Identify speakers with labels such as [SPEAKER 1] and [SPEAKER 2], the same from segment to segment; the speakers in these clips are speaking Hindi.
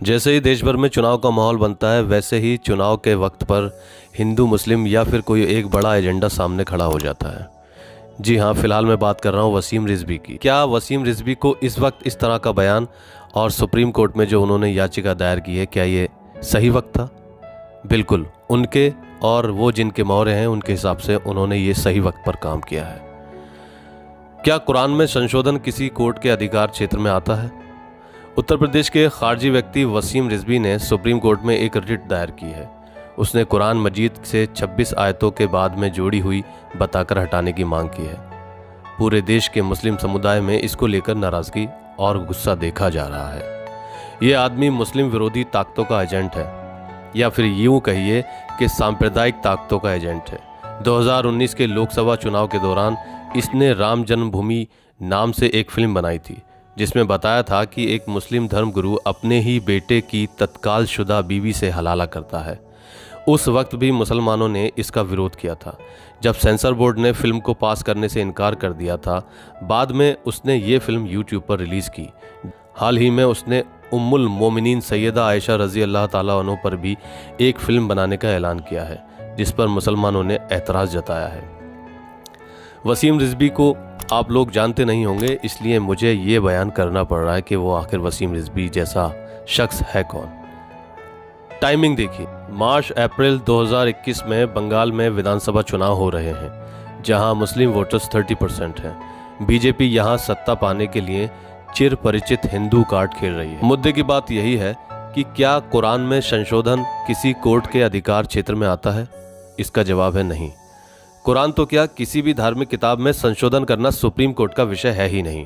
[SPEAKER 1] जैसे ही देश भर में चुनाव का माहौल बनता है, वैसे ही चुनाव के वक्त पर हिंदू मुस्लिम या फिर कोई एक बड़ा एजेंडा सामने खड़ा हो जाता है। जी हाँ, फिलहाल मैं बात कर रहा हूँ वसीम रिजवी की। क्या वसीम रिजवी को इस वक्त इस तरह का बयान और सुप्रीम कोर्ट में जो उन्होंने याचिका दायर की है, क्या ये सही वक्त था? बिल्कुल, उनके और वो जिनके मौरे हैं उनके हिसाब से उन्होंने ये सही वक्त पर काम किया है। क्या कुरान में संशोधन किसी कोर्ट के अधिकार क्षेत्र में आता है? उत्तर प्रदेश के खारजी व्यक्ति वसीम रिजवी ने सुप्रीम कोर्ट में एक रिट दायर की है। उसने कुरान मजीद से 26 आयतों के बाद में जोड़ी हुई बताकर हटाने की मांग की है। पूरे देश के मुस्लिम समुदाय में इसको लेकर नाराजगी और गुस्सा देखा जा रहा है। ये आदमी मुस्लिम विरोधी ताकतों का एजेंट है, या फिर यूं कहिए कि सांप्रदायिक ताकतों का एजेंट है। 2019 के लोकसभा चुनाव के दौरान इसने राम जन्मभूमि नाम से एक फिल्म बनाई थी, जिसमें बताया था कि एक मुस्लिम धर्मगुरु अपने ही बेटे की तत्काल शुदा बीवी से हलाला करता है। उस वक्त भी मुसलमानों ने इसका विरोध किया था। जब सेंसर बोर्ड ने फिल्म को पास करने से इनकार कर दिया था, बाद में उसने ये फिल्म यूट्यूब पर रिलीज़ की। हाल ही में उसने उम्मुल मोमिनीन सैयदा आयशा रज़ी अल्लाह ताला अन्हा पर भी एक फिल्म बनाने का ऐलान किया है, जिस पर मुसलमानों ने एतराज़ जताया है। वसीम रिजवी को आप लोग जानते नहीं होंगे, इसलिए मुझे ये बयान करना पड़ रहा है कि वो आखिर वसीम रिजवी जैसा शख्स है कौन। टाइमिंग देखिए, मार्च अप्रैल 2021 में बंगाल में विधानसभा चुनाव हो रहे हैं, जहां मुस्लिम वोटर्स 30% हैं। बीजेपी यहां सत्ता पाने के लिए चिर परिचित हिंदू कार्ड खेल रही है। मुद्दे की बात यही है कि क्या कुरान में संशोधन किसी कोर्ट के अधिकार क्षेत्र में आता है? इसका जवाब है नहीं। कुरान तो क्या, किसी भी धार्मिक किताब में संशोधन करना सुप्रीम कोर्ट का विषय है ही नहीं।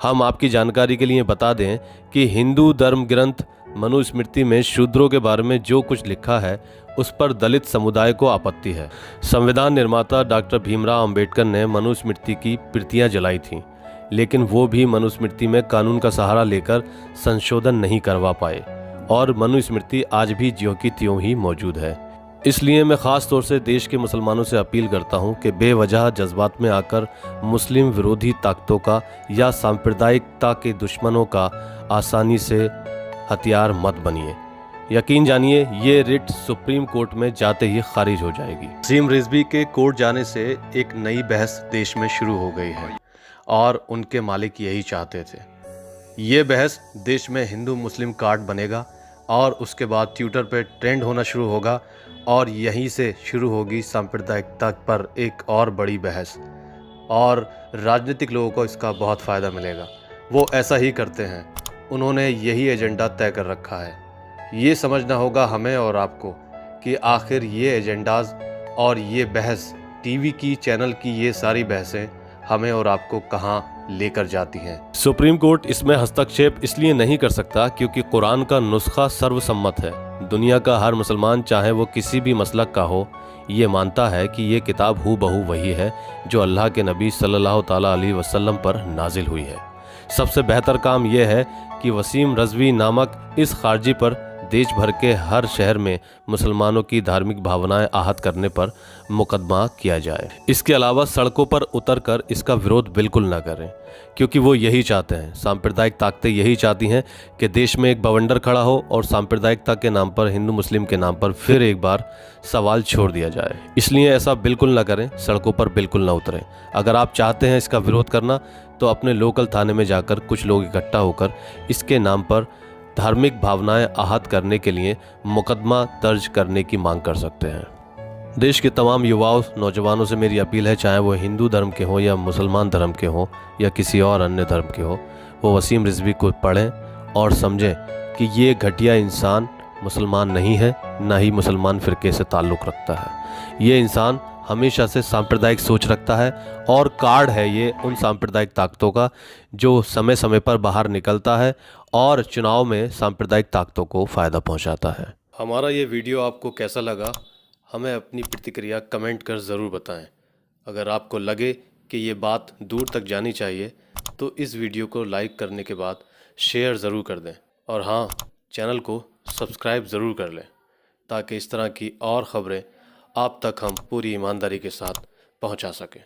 [SPEAKER 1] हम आपकी जानकारी के लिए बता दें कि हिंदू धर्म ग्रंथ मनुस्मृति में शूद्रों के बारे में जो कुछ लिखा है, उस पर दलित समुदाय को आपत्ति है। संविधान निर्माता डॉक्टर भीमराव अंबेडकर ने मनुस्मृति की प्रतियां जलाई थीं, लेकिन वो भी मनुस्मृति में कानून का सहारा लेकर संशोधन नहीं करवा पाए, और मनुस्मृति आज भी ज्यों की त्यों ही मौजूद है। इसलिए मैं ख़ास तौर से देश के मुसलमानों से अपील करता हूं कि बेवजह जज्बात में आकर मुस्लिम विरोधी ताकतों का या सांप्रदायिकता के दुश्मनों का आसानी से हथियार मत बनिए। यकीन जानिए, ये रिट सुप्रीम कोर्ट में जाते ही खारिज हो जाएगी। वसीम रिजवी के कोर्ट जाने से एक नई बहस देश में शुरू हो गई है, और उनके मालिक यही चाहते थे। ये बहस देश में हिंदू मुस्लिम कार्ड बनेगा, और उसके बाद ट्विटर पे ट्रेंड होना शुरू होगा, और यहीं से शुरू होगी सांप्रदायिकता पर एक और बड़ी बहस, और राजनीतिक लोगों को इसका बहुत फ़ायदा मिलेगा। वो ऐसा ही करते हैं, उन्होंने यही एजेंडा तय कर रखा है। ये समझना होगा हमें और आपको कि आखिर ये एजेंडाज और ये बहस, टीवी की चैनल की ये सारी बहसें हमें और आपको कहाँ लेकर जाती हैं। सुप्रीम कोर्ट इसमें हस्तक्षेप इसलिए नहीं कर सकता क्योंकि कुरान का नुस्खा सर्वसम्मत है। दुनिया का हर मुसलमान, चाहे वो किसी भी मसलक का हो, ये मानता है कि ये किताब हूबहू वही है जो अल्लाह के नबी सल्लल्लाहु ताला अलैहि वसल्लम पर नाजिल हुई है। सबसे बेहतर काम यह है कि वसीम रिजवी नामक इस खारजी पर देश भर के हर शहर में मुसलमानों की धार्मिक भावनाएं आहत करने पर मुकदमा किया जाए। इसके अलावा सड़कों पर उतरकर इसका विरोध बिल्कुल न करें, क्योंकि वो यही चाहते हैं, सांप्रदायिक ताकतें यही चाहती हैं कि देश में एक बवंडर खड़ा हो और सांप्रदायिकता के नाम पर, हिंदू मुस्लिम के नाम पर फिर एक बार सवाल छोड़ दिया जाए। इसलिए ऐसा बिल्कुल न करें, सड़कों पर बिल्कुल न उतरें। अगर आप चाहते हैं इसका विरोध करना, तो अपने लोकल थाने में जाकर कुछ लोग इकट्ठा होकर इसके नाम पर धार्मिक भावनाएं आहत करने के लिए मुकदमा दर्ज करने की मांग कर सकते हैं। देश के तमाम युवाओं, नौजवानों से मेरी अपील है, चाहे वो हिंदू धर्म के हों या मुसलमान धर्म के हों या किसी और अन्य धर्म के हों, वो वसीम रिजवी को पढ़ें और समझें कि ये घटिया इंसान मुसलमान नहीं है, ना ही मुसलमान फ़िरके से ताल्लुक़ रखता है। ये इंसान हमेशा से सांप्रदायिक सोच रखता है, और कार्ड है ये उन सांप्रदायिक ताकतों का जो समय समय पर बाहर निकलता है और चुनाव में सांप्रदायिक ताकतों को फ़ायदा पहुंचाता है। हमारा ये वीडियो आपको कैसा लगा, हमें अपनी प्रतिक्रिया कमेंट कर ज़रूर बताएं। अगर आपको लगे कि ये बात दूर तक जानी चाहिए, तो इस वीडियो को लाइक करने के बाद शेयर ज़रूर कर दें, और हाँ, चैनल को सब्सक्राइब ज़रूर कर लें, ताकि इस तरह की और ख़बरें आप तक हम पूरी ईमानदारी के साथ पहुंचा सकें।